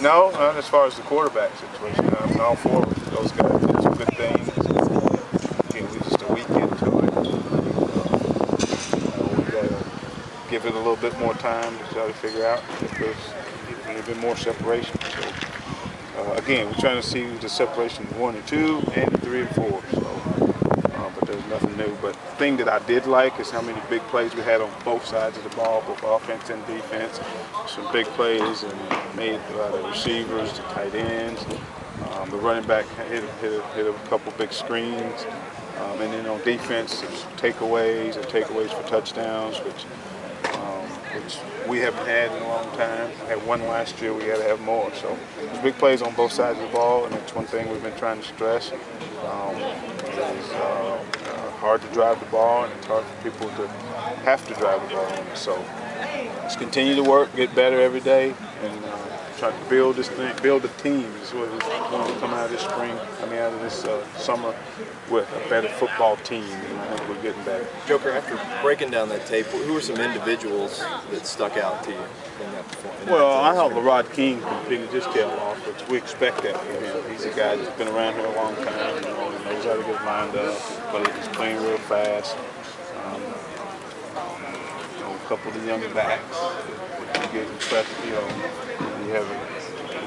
No, not as far as the quarterback situation. All four of those guys did some good things. Again, we're just a week into it. We got to give it a little bit more time to try to figure out if there's a little bit more separation. So, again, we're trying to see the separation of 1 and 2 and 3 and 4. So, but there's nothing new. But the thing that I did like is how many big plays we had on both sides of the ball, both offense and defense. Some big plays and made the receivers, the tight ends. The running back hit a couple big screens. And then on defense, there's takeaways for touchdowns, which we haven't had in a long time. We had one last year, we got to have more. So there's big plays on both sides of the ball, and that's one thing we've been trying to stress. It's hard to drive the ball, and it's hard for people to have to drive the ball. So let's continue to work, get better every day, and try to build this thing, build a team. Is what we want to come out of this spring, coming out of this summer with a better football team, and I think we're getting better. Joker, after breaking down that tape, who were some individuals that stuck out to you in that performance? Well, I thought LeRod King completed his tail off, which we expect that from him. He's a guy that's been around here a long time, and knows how to get lined up, but he's playing real fast. A couple of the young backs, you get impressed, you have a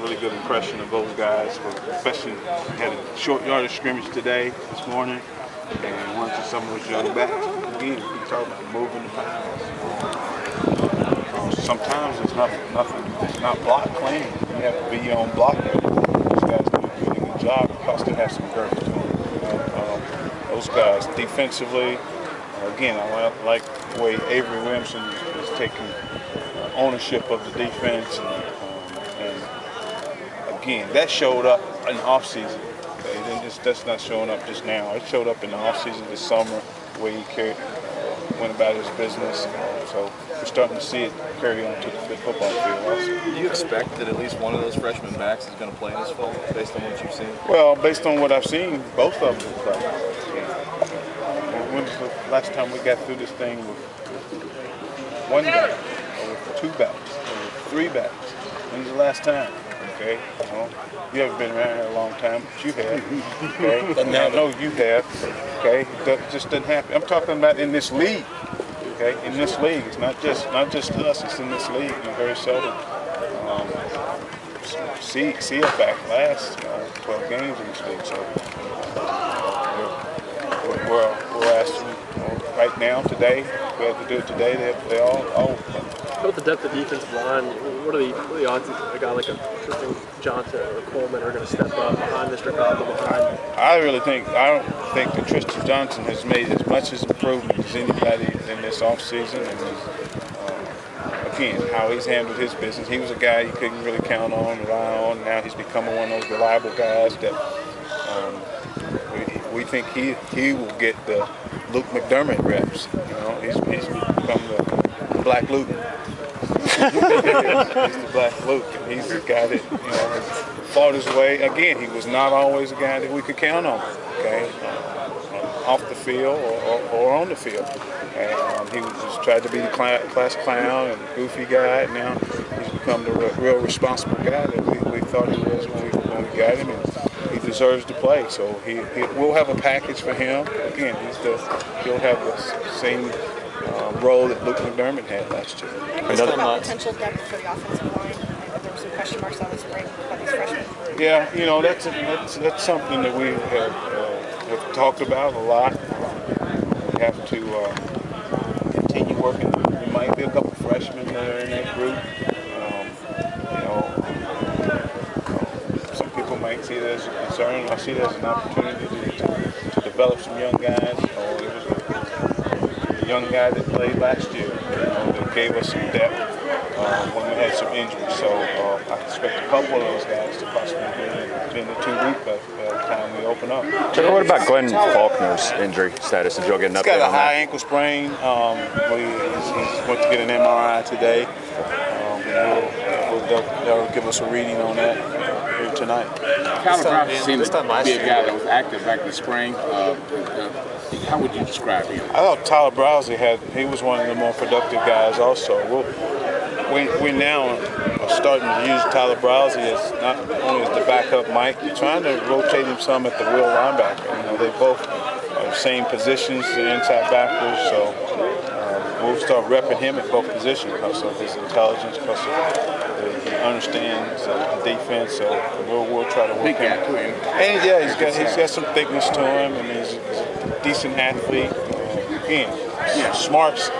really good impression of those guys, especially we had a short yardage scrimmage today, this morning, and went to some of those young backs. Again, we talk about moving the pounds. Sometimes it's not block clean. You have to be your own blocker. Those guys do a really good job because they have some courage to them. Those guys defensively, again, I like the way Avery Williamson is taking ownership of the defense, and again, that showed up in the offseason. That's not showing up just now. It showed up in the offseason this summer, the way he went about his business. So we're starting to see it carry on to the football field also. Do you expect that at least one of those freshman backs is going to play this fall, based on what you've seen? Well, based on what I've seen, both of them will play. When's the last time we got through this thing with one back, or with two backs, or with three backs? When's the last time? Okay, you haven't been around here a long time, but you have. Okay, I know you have. Okay, it just doesn't happen. I'm talking about in this league. Okay, in this league, it's not just us. It's in this league. You very seldom see a back last 12 games in this league. So we're asking right now, today. We have to do it today. They all play. With the depth of defensive line, what are the odds that a guy like a Tristan Johnson or Coleman are going to step up behind Mr. Cobb behind? I don't think that Tristan Johnson has made as much as improvement as anybody in this offseason. And again, how he's handled his business. He was a guy you couldn't really count on, rely on. Now he's becoming one of those reliable guys that we think he will get the Luke McDermott reps. He's become the Black Luke. He's the Black Luke, and he's the guy that has fought his way. Again, he was not always a guy that we could count on. Okay, off the field or on the field, and he was just tried to be the class clown and the goofy guy. And now he's become the real responsible guy that we thought he was when we got him, and he deserves to play. So we'll have a package for him. Again, he'll have the same role that Luke McDermott had last year. About potential depth for the offensive line. There were some question marks on the spring about these freshmen. Yeah, that's something that we have talked about a lot. We have to continue working. There might be a couple freshmen that are in that group. Some people might see it as a concern. I see it as an opportunity to develop some young guys. There was a young guy that played last year that gave us some depth when we had some injuries. So I expect a couple of those guys to possibly be in the 2 week by the time we open up. So what about Glenn Faulkner's injury status? Did you all get an update on that? He's got a high ankle sprain. He went to get an MRI today. They'll give us a reading on that here tonight. Tyler Browse seemed to be a guy that was active back in the spring. How would you describe him? I thought Tyler Browse he was one of the more productive guys also. We now starting to use Tyler Browsey as not only as the backup Mike, you're trying to rotate him some at the will linebacker. You know, they both are same positions, the inside backers, so we'll start repping him at both positions because of his intelligence, because of he understands the defense, so we'll try to work him. And yeah, he's got some thickness to him, and he's a decent athlete. Again, smarts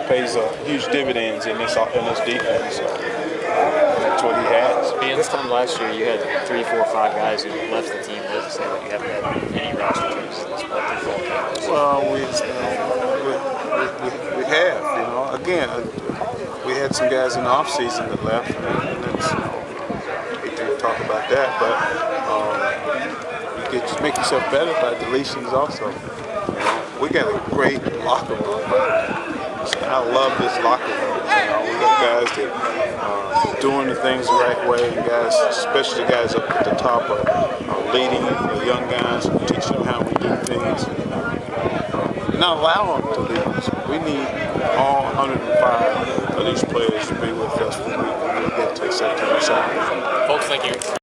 pays huge dividends in this defense. So that's what he has. This time last year, you had 3, 4, 5 guys who left the team. Does it say that you haven't had any roster changes this month? Well, we have, you know. Again, we had some guys in the off season that left, and it's, we can talk about that, but you can make yourself better by deletions also. You know, we got a great locker room. I love this locker room. You know, we got guys that doing the things the right way, and guys, especially the guys up at the top, are leading the young guys, and teaching them how we do things. Not allow them to leave us. We need all 105 of these players to be with us when we get to September 2nd. Folks, thank you.